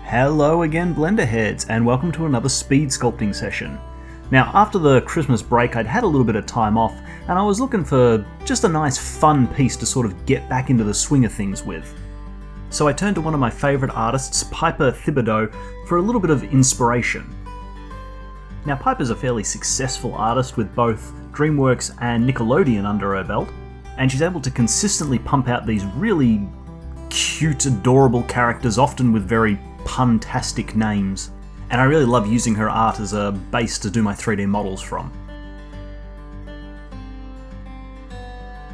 Hello again, Blender heads, and welcome to another speed sculpting session. Now, after the Christmas break, I'd had a little bit of time off, and I was looking for just a nice fun piece to sort of get back into the swing of things with. So I turned to one of my favourite artists, Piper Thibodeau, for a little bit of inspiration. Now, Piper's a fairly successful artist with both DreamWorks and Nickelodeon under her belt, and she's able to consistently pump out these really cute, adorable characters, often with very pun-tastic names, and I really love using her art as a base to do my 3D models from.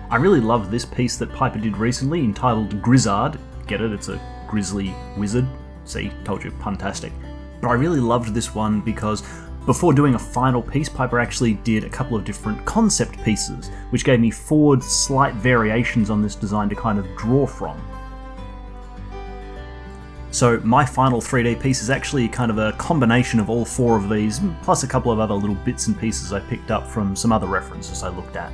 I really love this piece that Piper did recently entitled Grizzard. Get it? It's a grizzly wizard. See, told you, pun-tastic. But I really loved this one because before doing a final piece, Piper actually did a couple of different concept pieces, which gave me 4 slight variations on this design to kind of draw from. So my final 3D piece is actually kind of a combination of all 4 of these, plus a couple of other little bits and pieces I picked up from some other references I looked at.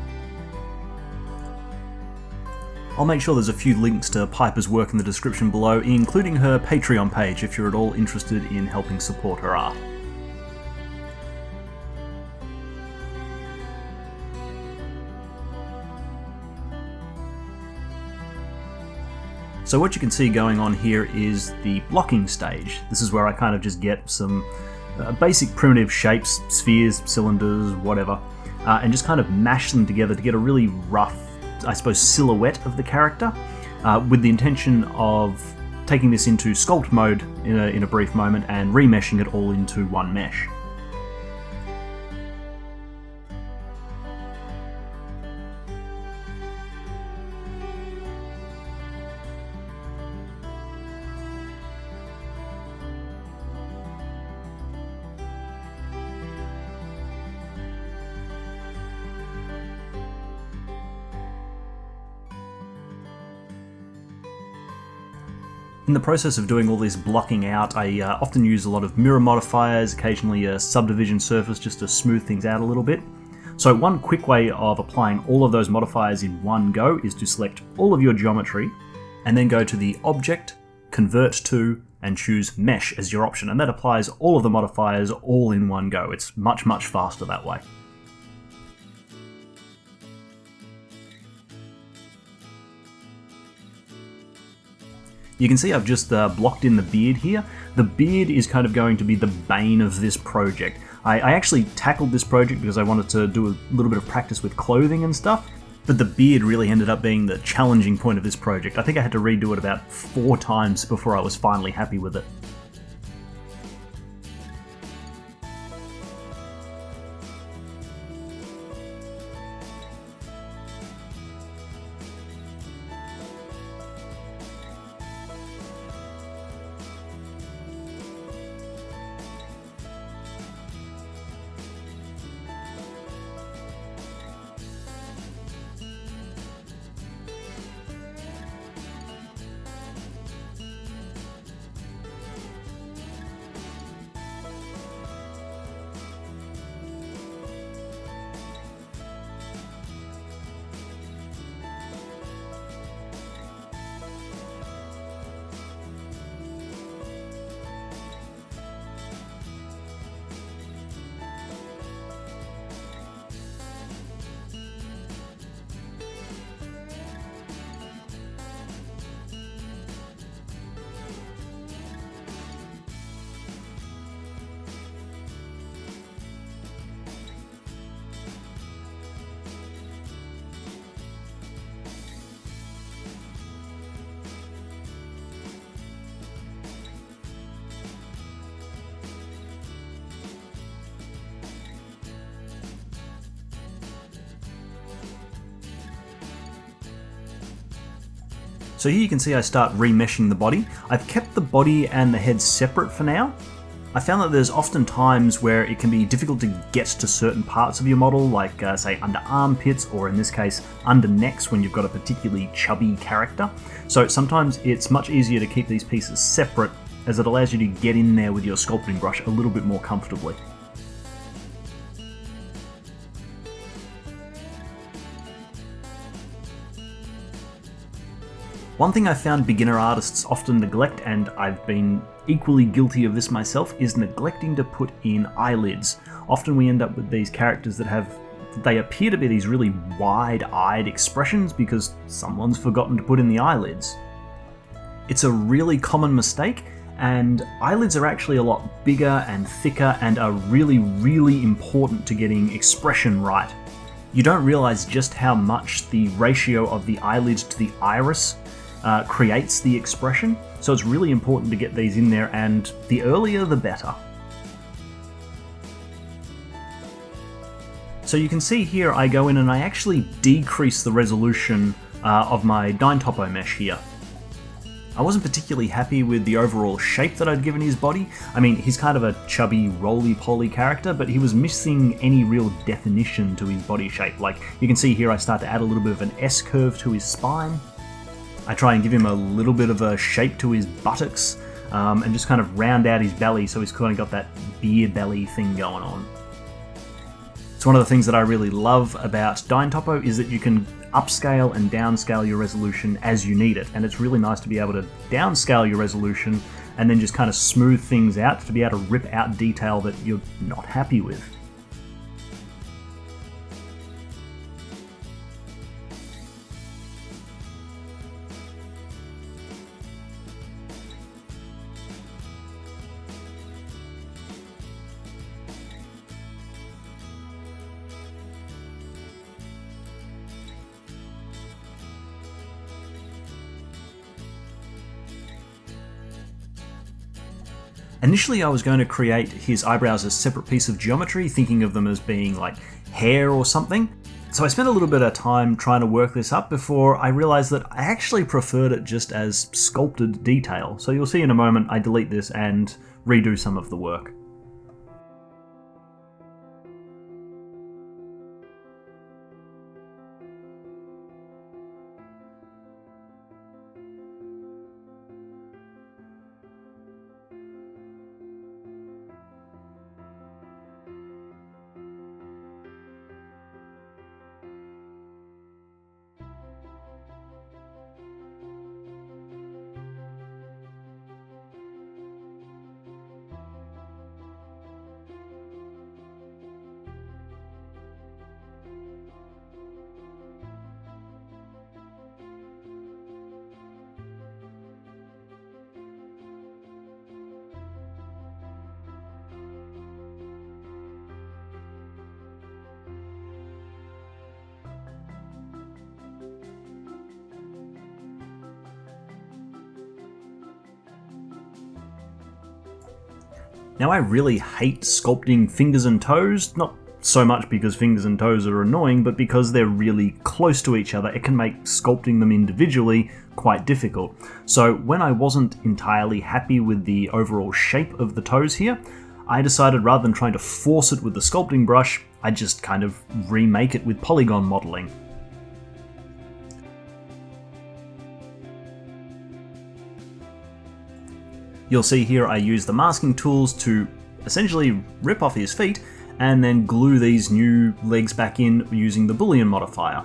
I'll make sure there's a few links to Piper's work in the description below, including her Patreon page if you're at all interested in helping support her art. So what you can see going on here is the blocking stage. This is where I kind of just get some basic primitive shapes, spheres, cylinders, whatever, and just kind of mash them together to get a really rough, I suppose, silhouette of the character, with the intention of taking this into sculpt mode in a brief moment and remeshing it all into one mesh. In the process of doing all this blocking out, I often use a lot of mirror modifiers, occasionally a subdivision surface just to smooth things out a little bit. So one quick way of applying all of those modifiers in one go is to select all of your geometry, and then go to the Object, Convert to, and choose Mesh as your option, and that applies all of the modifiers all in one go. It's much, much faster that way. You can see I've just blocked in the beard here. The beard is kind of going to be the bane of this project. I actually tackled this project because I wanted to do a little bit of practice with clothing and stuff, but the beard really ended up being the challenging point of this project. I think I had to redo it about 4 times before I was finally happy with it. So here you can see I start remeshing the body. I've kept the body and the head separate for now. I found that there's often times where it can be difficult to get to certain parts of your model, like say under armpits, or in this case under necks when you've got a particularly chubby character. So sometimes it's much easier to keep these pieces separate, as it allows you to get in there with your sculpting brush a little bit more comfortably. One thing I found beginner artists often neglect, and I've been equally guilty of this myself, is neglecting to put in eyelids. Often we end up with these characters that they appear to be these really wide-eyed expressions because someone's forgotten to put in the eyelids. It's a really common mistake, and eyelids are actually a lot bigger and thicker and are really, really important to getting expression right. You don't realise just how much the ratio of the eyelid to the iris creates the expression, so it's really important to get these in there, and the earlier the better. So you can see here I go in and I actually decrease the resolution of my Dyn Topo mesh here. I wasn't particularly happy with the overall shape that I'd given his body. I mean, he's kind of a chubby, roly-poly character, but he was missing any real definition to his body shape. Like, you can see here I start to add a little bit of an S-curve to his spine. I try and give him a little bit of a shape to his buttocks, and just kind of round out his belly so he's kind of got that beer belly thing going on. So one of the things that I really love about Dyn Topo is that you can upscale and downscale your resolution as you need it, and it's really nice to be able to downscale your resolution and then just kind of smooth things out to be able to rip out detail that you're not happy with. Initially I was going to create his eyebrows as a separate piece of geometry, thinking of them as being like hair or something. So I spent a little bit of time trying to work this up before I realised that I actually preferred it just as sculpted detail. So you'll see in a moment I delete this and redo some of the work. Now I really hate sculpting fingers and toes, not so much because fingers and toes are annoying, but because they're really close to each other. It can make sculpting them individually quite difficult. So when I wasn't entirely happy with the overall shape of the toes here, I decided rather than trying to force it with the sculpting brush, I'd just kind of remake it with polygon modeling. You'll see here I use the masking tools to essentially rip off his feet and then glue these new legs back in using the Boolean modifier.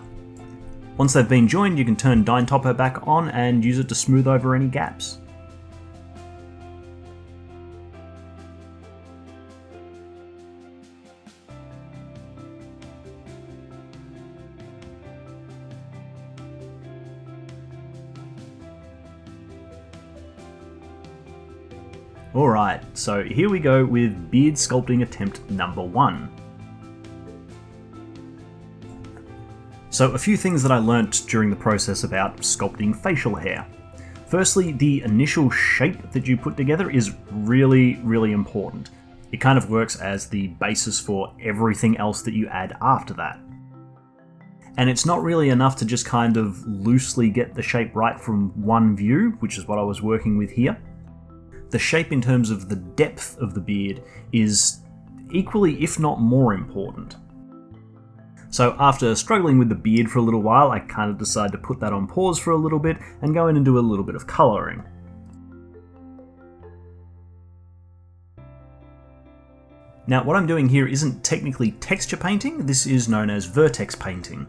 Once they've been joined, you can turn Dyn Topo back on and use it to smooth over any gaps. Alright, so here we go with beard sculpting attempt number 1. So a few things that I learnt during the process about sculpting facial hair. Firstly, the initial shape that you put together is really, really important. It kind of works as the basis for everything else that you add after that. And it's not really enough to just kind of loosely get the shape right from one view, which is what I was working with here. The shape in terms of the depth of the beard is equally, if not more important. So after struggling with the beard for a little while, I kind of decided to put that on pause for a little bit and go in and do a little bit of colouring. Now what I'm doing here isn't technically texture painting, this is known as vertex painting.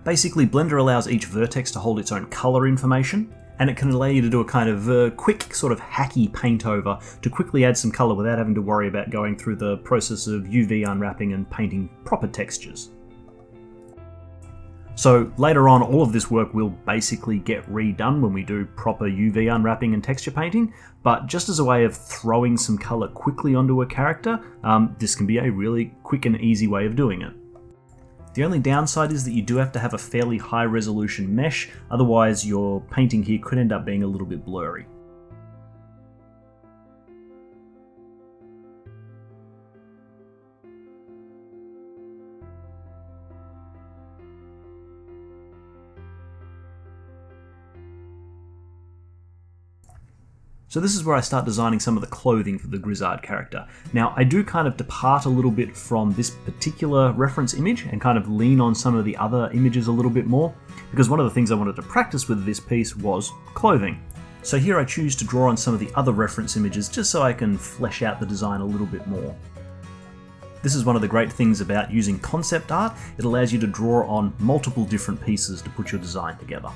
Basically, Blender allows each vertex to hold its own color information, and it can allow you to do a kind of quick sort of hacky paint over to quickly add some color without having to worry about going through the process of UV unwrapping and painting proper textures. So later on, all of this work will basically get redone when we do proper UV unwrapping and texture painting, but just as a way of throwing some color quickly onto a character, this can be a really quick and easy way of doing it. The only downside is that you do have to have a fairly high resolution mesh, otherwise your painting here could end up being a little bit blurry. So this is where I start designing some of the clothing for the Grizzard character. Now, I do kind of depart a little bit from this particular reference image and kind of lean on some of the other images a little bit more, because one of the things I wanted to practice with this piece was clothing. So here I choose to draw on some of the other reference images just so I can flesh out the design a little bit more. This is one of the great things about using concept art. It allows you to draw on multiple different pieces to put your design together.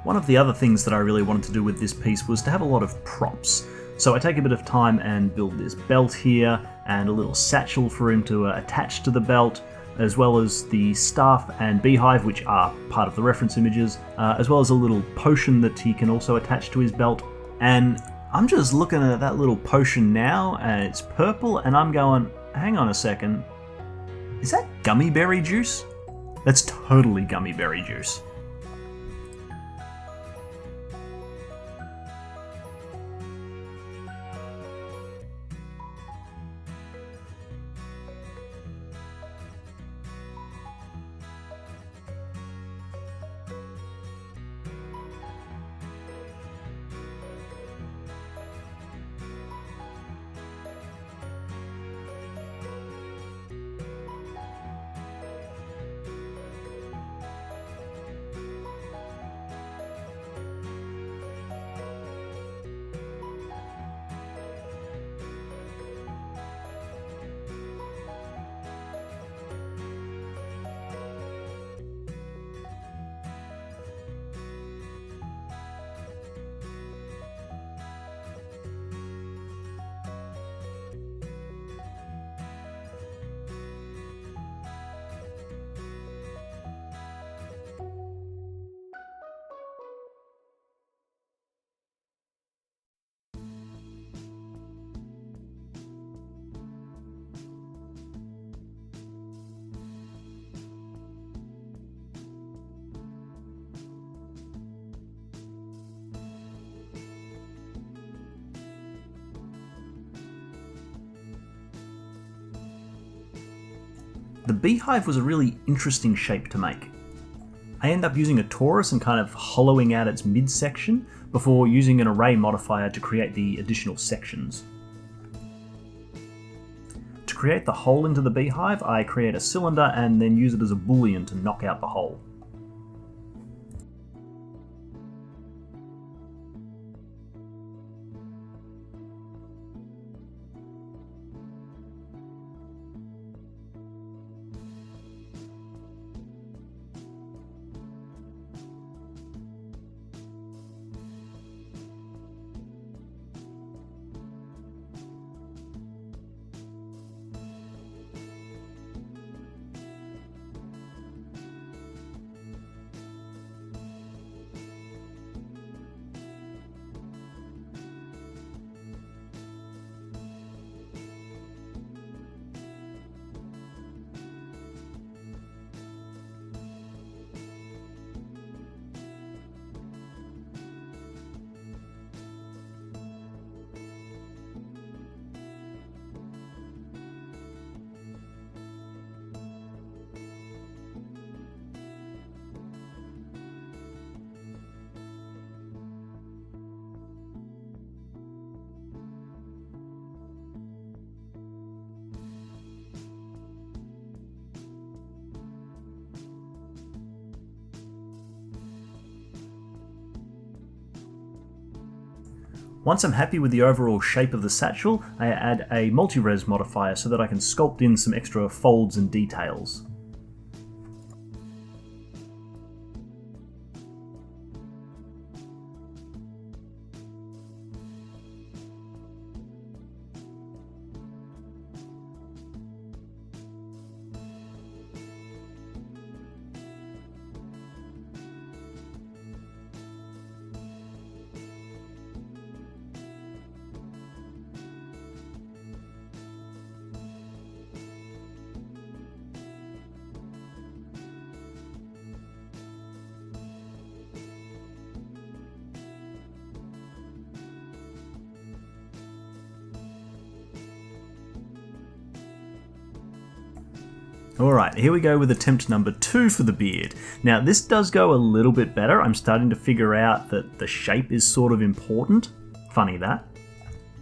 One of the other things that I really wanted to do with this piece was to have a lot of props. So I take a bit of time and build this belt here, and a little satchel for him to attach to the belt, as well as the staff and beehive, which are part of the reference images, as well as a little potion that he can also attach to his belt. And I'm just looking at that little potion now, and it's purple, and I'm going, hang on a second, is that gummy berry juice? That's totally gummy berry juice. The beehive was a really interesting shape to make. I end up using a torus and kind of hollowing out its midsection before using an array modifier to create the additional sections. To create the hole into the beehive, I create a cylinder and then use it as a boolean to knock out the hole. Once I'm happy with the overall shape of the satchel, I add a multi-res modifier so that I can sculpt in some extra folds and details. Alright, here we go with attempt number 2 for the beard. Now this does go a little bit better. I'm starting to figure out that the shape is sort of important. Funny that.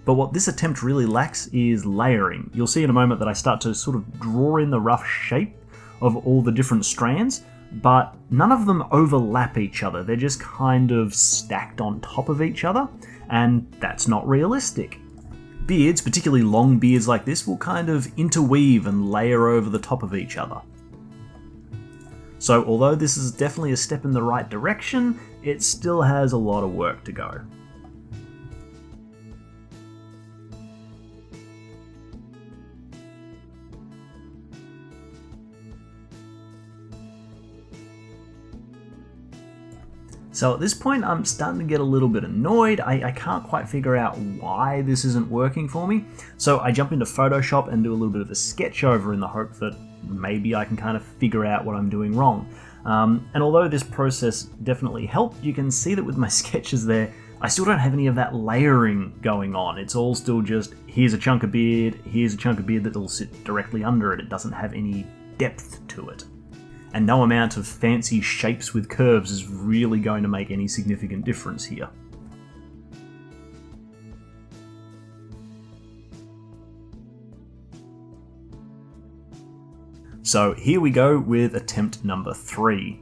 But what this attempt really lacks is layering. You'll see in a moment that I start to sort of draw in the rough shape of all the different strands, but none of them overlap each other. They're just kind of stacked on top of each other, and that's not realistic. Beards, particularly long beards like this, will kind of interweave and layer over the top of each other. So although this is definitely a step in the right direction, it still has a lot of work to go. So at this point I'm starting to get a little bit annoyed. I can't quite figure out why this isn't working for me. So I jump into Photoshop and do a little bit of a sketch over in the hope that maybe I can kind of figure out what I'm doing wrong. And although this process definitely helped, you can see that with my sketches there, I still don't have any of that layering going on. It's all still just, here's a chunk of beard that will sit directly under it. It doesn't have any depth to it. And no amount of fancy shapes with curves is really going to make any significant difference here. So here we go with attempt number 3.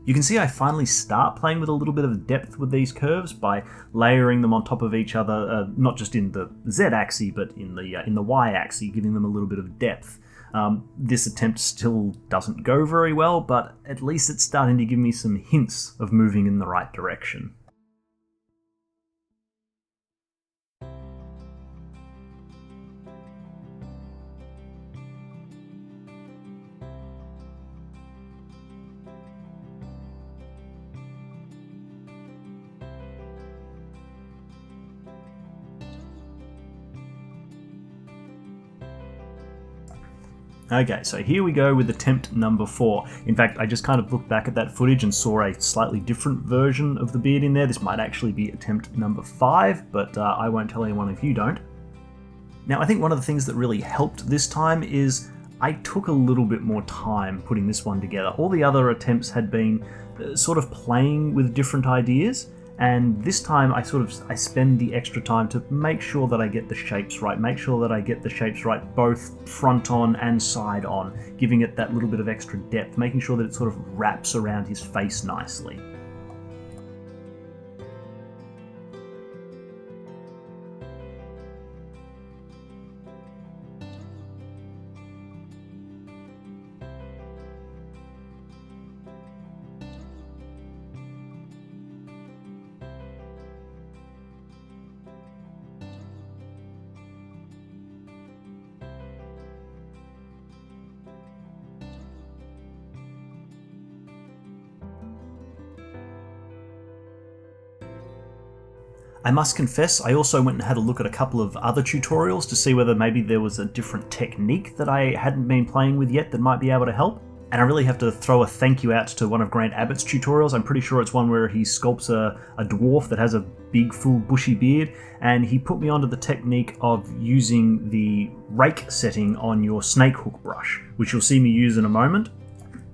You can see I finally start playing with a little bit of depth with these curves by layering them on top of each other, not just in the z-axis, but in the y-axis, giving them a little bit of depth. This attempt still doesn't go very well, but at least it's starting to give me some hints of moving in the right direction. Okay, so here we go with attempt number 4. In fact, I just kind of looked back at that footage and saw a slightly different version of the beard in there. This might actually be attempt number 5, but I won't tell anyone if you don't. Now, I think one of the things that really helped this time is I took a little bit more time putting this one together. All the other attempts had been sort of playing with different ideas, and this time I spend the extra time to make sure that I get the shapes right, both front on and side on, giving it that little bit of extra depth, making sure that it sort of wraps around his face nicely. I must confess, I also went and had a look at a couple of other tutorials to see whether maybe there was a different technique that I hadn't been playing with yet that might be able to help. And I really have to throw a thank you out to one of Grant Abbott's tutorials. I'm pretty sure it's one where he sculpts a dwarf that has a big, full, bushy beard, and he put me onto the technique of using the rake setting on your snake hook brush, which you'll see me use in a moment.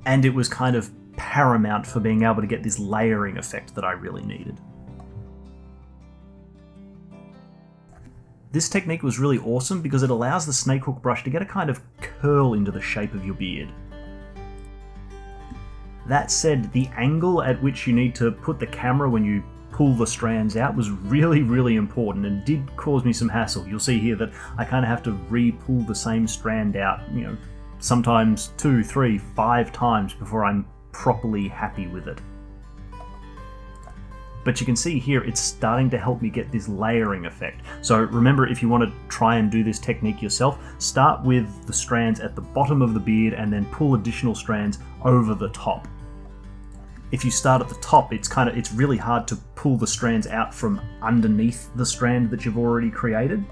and it was kind of paramount for being able to get this layering effect that I really needed. This technique was really awesome because it allows the snakehook brush to get a kind of curl into the shape of your beard. That said, the angle at which you need to put the camera when you pull the strands out was really important and did cause me some hassle. You'll see here that I kind of have to re-pull the same strand out, sometimes 2, 3, 5 times before I'm properly happy with it. But you can see here it's starting to help me get this layering effect. So remember, if you want to try and do this technique yourself, start with the strands at the bottom of the beard and then pull additional strands over the top. If you start at the top, it's really hard to pull the strands out from underneath the strand that you've already created.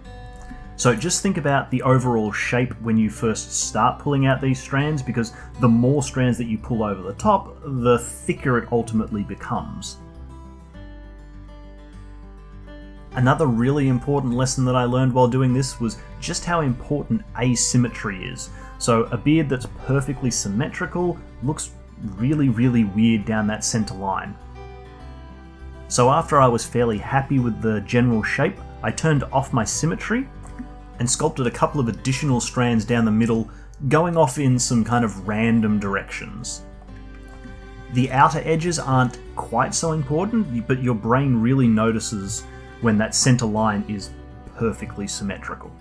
So just think about the overall shape when you first start pulling out these strands, because the more strands that you pull over the top, the thicker it ultimately becomes. Another really important lesson that I learned while doing this was just how important asymmetry is. So a beard that's perfectly symmetrical looks really weird down that center line. So after I was fairly happy with the general shape, I turned off my symmetry and sculpted a couple of additional strands down the middle, going off in some kind of random directions. The outer edges aren't quite so important, but your brain really notices when that center line is perfectly symmetrical.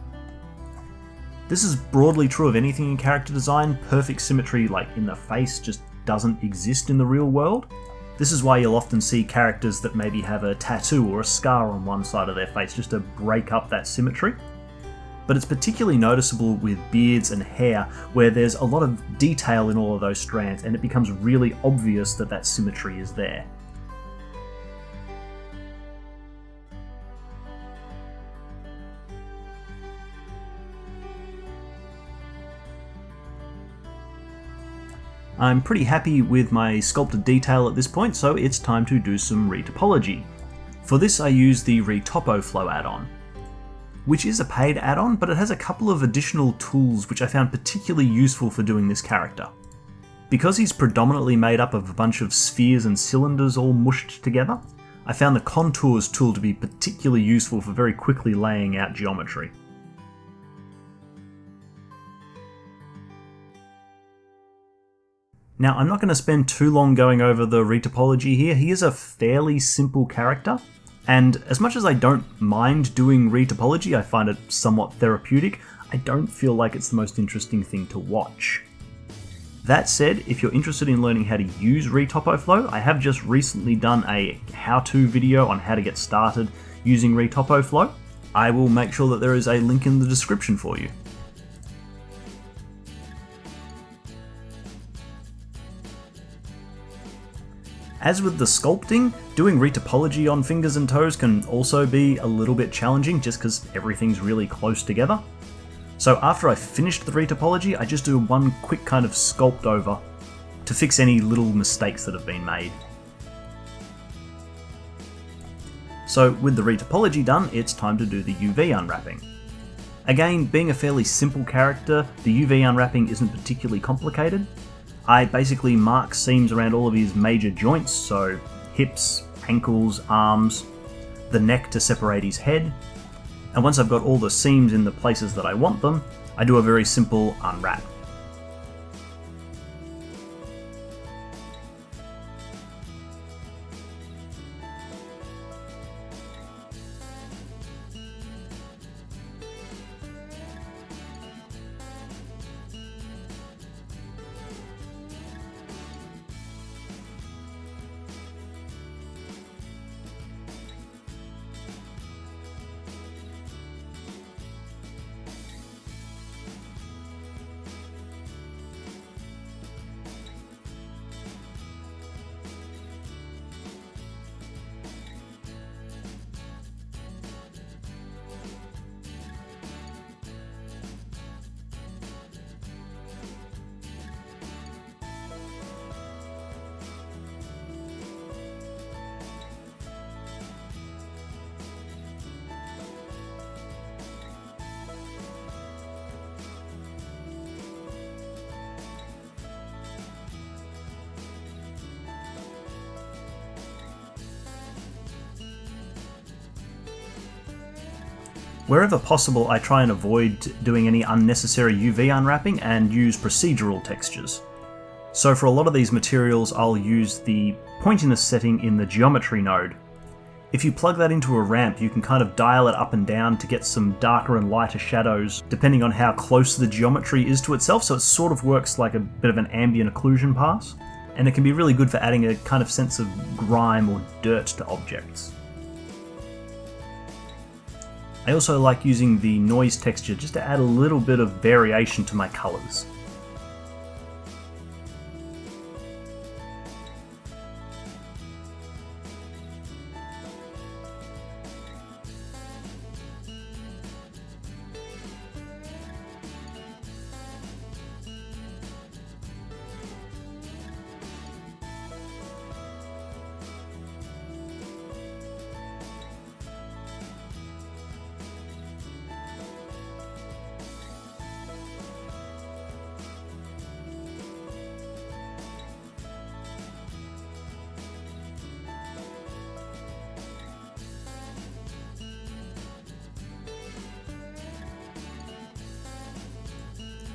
This is broadly true of anything in character design. Perfect symmetry, like in the face, just doesn't exist in the real world. This is why you'll often see characters that maybe have a tattoo or a scar on one side of their face just to break up that symmetry. But it's particularly noticeable with beards and hair, where there's a lot of detail in all of those strands, and it becomes really obvious that that symmetry is there. I'm pretty happy with my sculpted detail at this point, so it's time to do some retopology. For this I use the Retopoflow add-on, which is a paid add-on, but it has a couple of additional tools which I found particularly useful for doing this character. Because he's predominantly made up of a bunch of spheres and cylinders all mushed together, I found the Contours tool to be particularly useful for very quickly laying out geometry. Now, I'm not going to spend too long going over the retopology here. He is a fairly simple character, and as much as I don't mind doing retopology, I find it somewhat therapeutic, I don't feel like it's the most interesting thing to watch. That said, if you're interested in learning how to use Retopoflow, I have just recently done a how-to video on how to get started using Retopoflow. I will make sure that there is a link in the description for you. As with the sculpting, doing retopology on fingers and toes can also be a little bit challenging just because everything's really close together. So after I finished the retopology, I just do one quick kind of sculpt over to fix any little mistakes that have been made. So with the retopology done, it's time to do the UV unwrapping. Again, being a fairly simple character, the UV unwrapping isn't particularly complicated. I basically mark seams around all of his major joints, so hips, ankles, arms, the neck to separate his head, and once I've got all the seams in the places that I want them, I do a very simple unwrap. Wherever possible, I try and avoid doing any unnecessary UV unwrapping and use procedural textures. So for a lot of these materials, I'll use the pointiness setting in the geometry node. If you plug that into a ramp, you can kind of dial it up and down to get some darker and lighter shadows, depending on how close the geometry is to itself, so it sort of works like a bit of an ambient occlusion pass, and it can be really good for adding a kind of sense of grime or dirt to objects. I also like using the noise texture just to add a little bit of variation to my colours.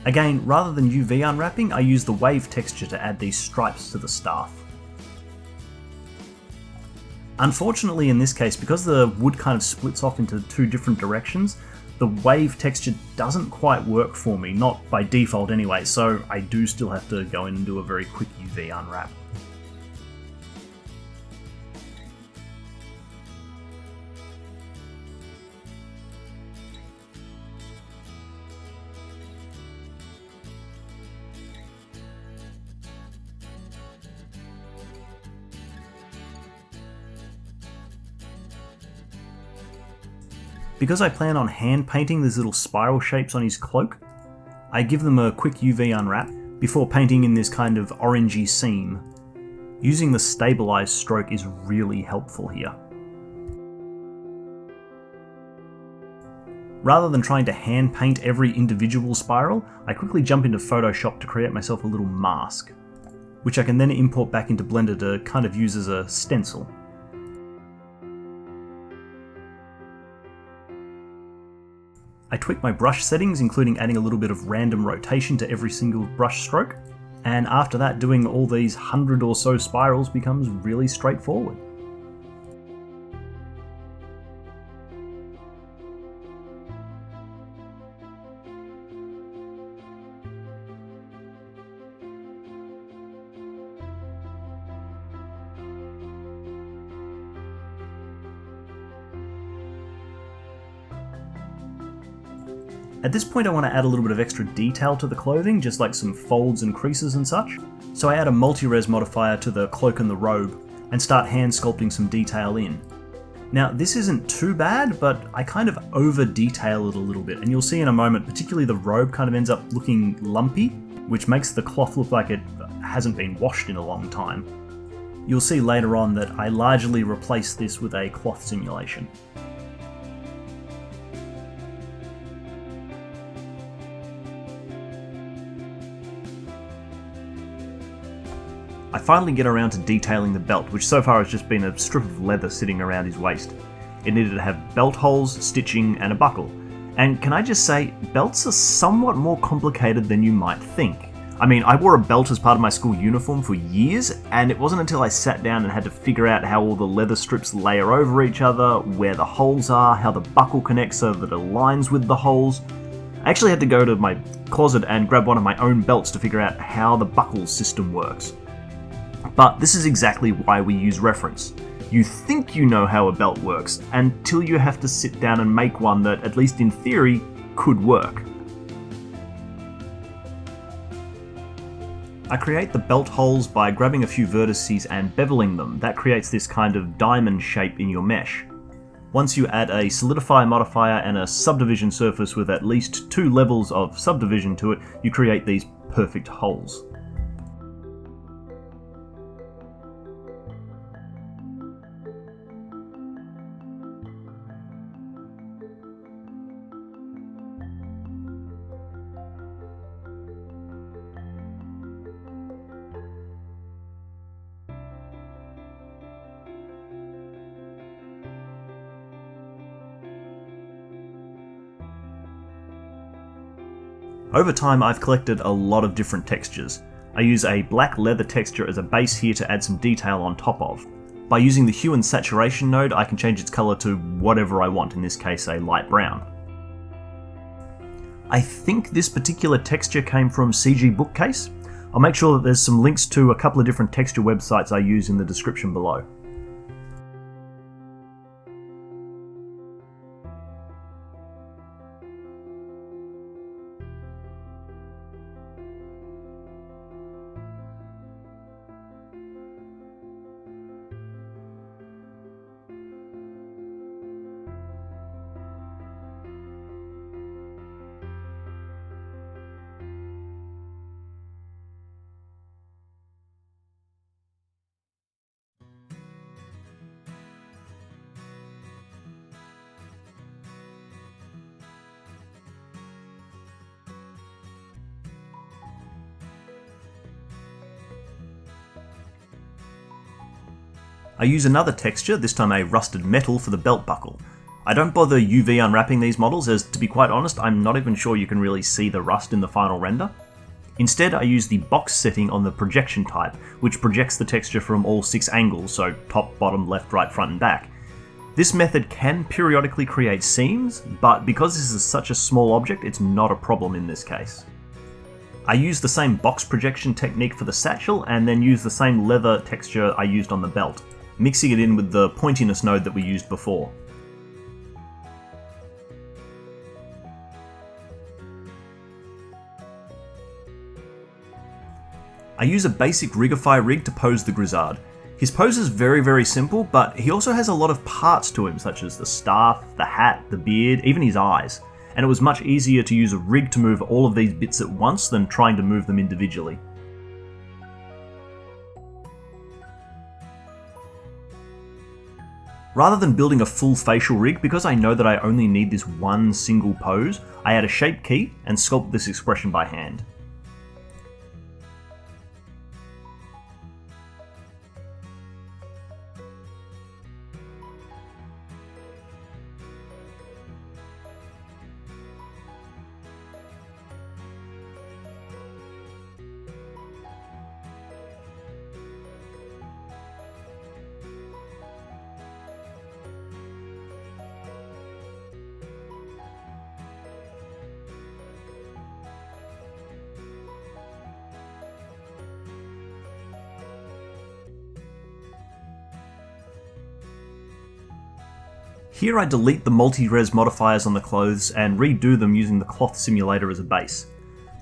Again, rather than UV unwrapping, I use the wave texture to add these stripes to the staff. Unfortunately in this case, because the wood kind of splits off into two different directions, the wave texture doesn't quite work for me, not by default anyway, so I do still have to go in and do a very quick UV unwrap. Because I plan on hand painting these little spiral shapes on his cloak, I give them a quick UV unwrap before painting in this kind of orangey seam. Using the stabilized stroke is really helpful here. Rather than trying to hand paint every individual spiral, I quickly jump into Photoshop to create myself a little mask, which I can then import back into Blender to kind of use as a stencil. I tweak my brush settings, including adding a little bit of random rotation to every single brush stroke, and after that doing all these 100 or so spirals becomes really straightforward. At this point I want to add a little bit of extra detail to the clothing, just like some folds and creases and such. So I add a multi-res modifier to the cloak and the robe, and start hand sculpting some detail in. Now this isn't too bad, but I kind of over detail it a little bit, and you'll see in a moment, particularly the robe kind of ends up looking lumpy, which makes the cloth look like it hasn't been washed in a long time. You'll see later on that I largely replace this with a cloth simulation. I finally get around to detailing the belt, which so far has just been a strip of leather sitting around his waist. It needed to have belt holes, stitching, and a buckle. And can I just say, belts are somewhat more complicated than you might think. I mean, I wore a belt as part of my school uniform for years, and it wasn't until I sat down and had to figure out how all the leather strips layer over each other, where the holes are, how the buckle connects so that it aligns with the holes. I actually had to go to my closet and grab one of my own belts to figure out how the buckle system works. But this is exactly why we use reference. You think you know how a belt works until you have to sit down and make one that, at least in theory, could work. I create the belt holes by grabbing a few vertices and beveling them. That creates this kind of diamond shape in your mesh. Once you add a solidify modifier and a subdivision surface with at least 2 levels of subdivision to it, you create these perfect holes. Over time, I've collected a lot of different textures. I use a black leather texture as a base here to add some detail on top of. By using the hue and saturation node, I can change its colour to whatever I want, in this case a light brown. I think this particular texture came from CG Bookcase. I'll make sure that there's some links to a couple of different texture websites I use in the description below. I use another texture, this time a rusted metal, for the belt buckle. I don't bother UV unwrapping these models, as to be quite honest, I'm not even sure you can really see the rust in the final render. Instead, I use the box setting on the projection type, which projects the texture from all 6 angles, so top, bottom, left, right, front and back. This method can periodically create seams, but because this is such a small object, it's not a problem in this case. I use the same box projection technique for the satchel, and then use the same leather texture I used on the belt, mixing it in with the pointiness node that we used before. I use a basic Rigify rig to pose the Grizzard. His pose is very simple, but he also has a lot of parts to him, such as the staff, the hat, the beard, even his eyes, and it was much easier to use a rig to move all of these bits at once than trying to move them individually. Rather than building a full facial rig, because I know that I only need this one single pose, I add a shape key and sculpt this expression by hand. Here I delete the multi-res modifiers on the clothes and redo them using the cloth simulator as a base.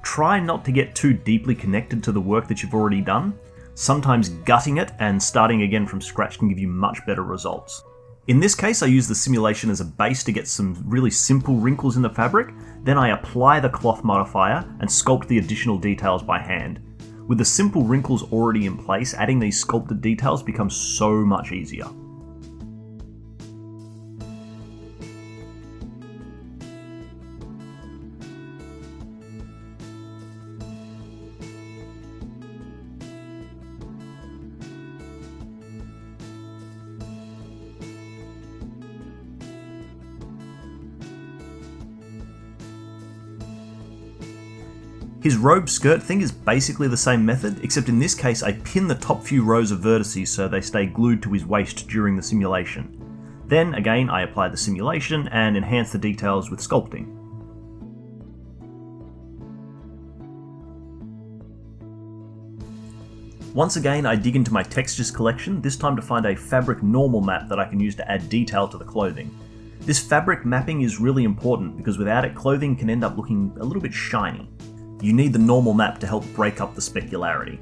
Try not to get too deeply connected to the work that you've already done. Sometimes gutting it and starting again from scratch can give you much better results. In this case, I use the simulation as a base to get some really simple wrinkles in the fabric, then I apply the cloth modifier and sculpt the additional details by hand. With the simple wrinkles already in place, adding these sculpted details becomes so much easier. His robe skirt thing is basically the same method, except in this case I pin the top few rows of vertices so they stay glued to his waist during the simulation. Then again I apply the simulation and enhance the details with sculpting. Once again I dig into my textures collection, this time to find a fabric normal map that I can use to add detail to the clothing. This fabric mapping is really important because without it clothing can end up looking a little bit shiny. You need the normal map to help break up the specularity.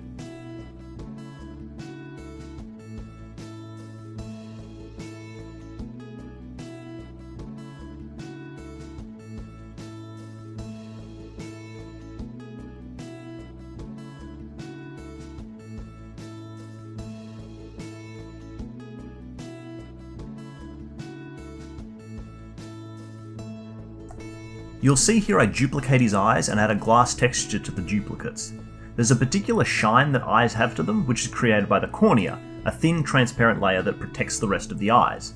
You'll see here I duplicate his eyes and add a glass texture to the duplicates. There's a particular shine that eyes have to them, which is created by the cornea, a thin transparent layer that protects the rest of the eyes.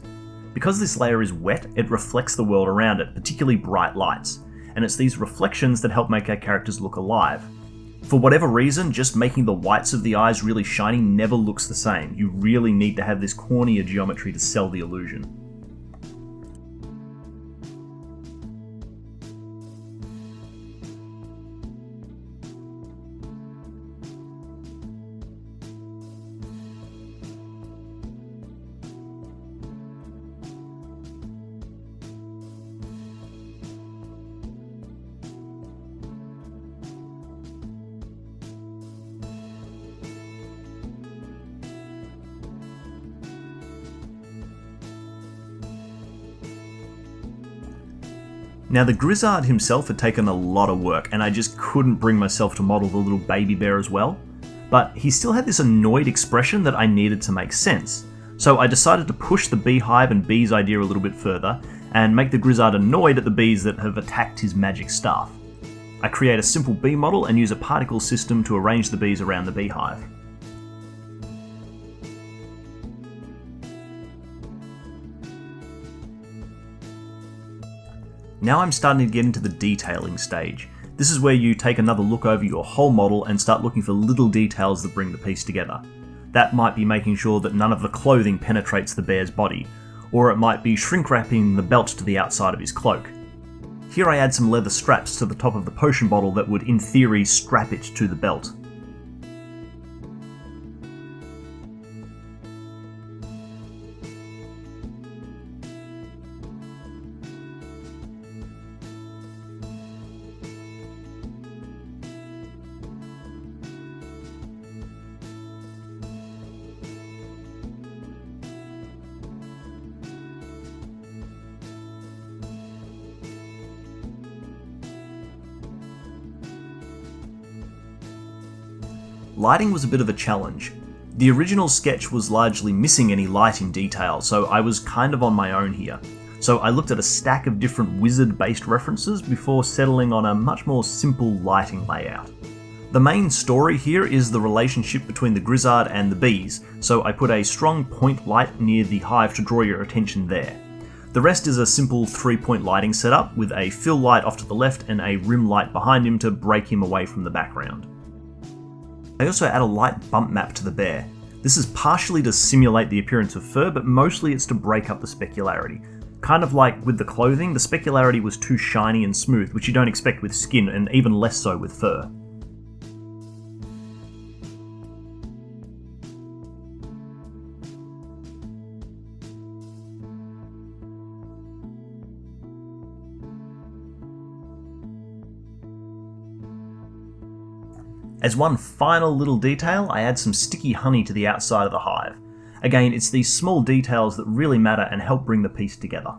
Because this layer is wet, it reflects the world around it, particularly bright lights, and it's these reflections that help make our characters look alive. For whatever reason, just making the whites of the eyes really shiny never looks the same. You really need to have this cornea geometry to sell the illusion. Now the Grizzard himself had taken a lot of work, and I just couldn't bring myself to model the little baby bear as well, but he still had this annoyed expression that I needed to make sense. So I decided to push the beehive and bees idea a little bit further, and make the Grizzard annoyed at the bees that have attacked his magic staff. I create a simple bee model and use a particle system to arrange the bees around the beehive. Now I'm starting to get into the detailing stage. This is where you take another look over your whole model and start looking for little details that bring the piece together. That might be making sure that none of the clothing penetrates the bear's body, or it might be shrink wrapping the belt to the outside of his cloak. Here I add some leather straps to the top of the potion bottle that would in theory strap it to the belt. Lighting was a bit of a challenge. The original sketch was largely missing any lighting detail, so I was kind of on my own here. So I looked at a stack of different Wizard-based references before settling on a much more simple lighting layout. The main story here is the relationship between the Grizzard and the bees, so I put a strong point light near the hive to draw your attention there. The rest is a simple 3-point lighting setup with a fill light off to the left and a rim light behind him to break him away from the background. I also add a light bump map to the bear. This is partially to simulate the appearance of fur, but mostly it's to break up the specularity. Kind of like with the clothing, the specularity was too shiny and smooth, which you don't expect with skin, and even less so with fur. As one final little detail, I add some sticky honey to the outside of the hive. Again, it's these small details that really matter and help bring the piece together.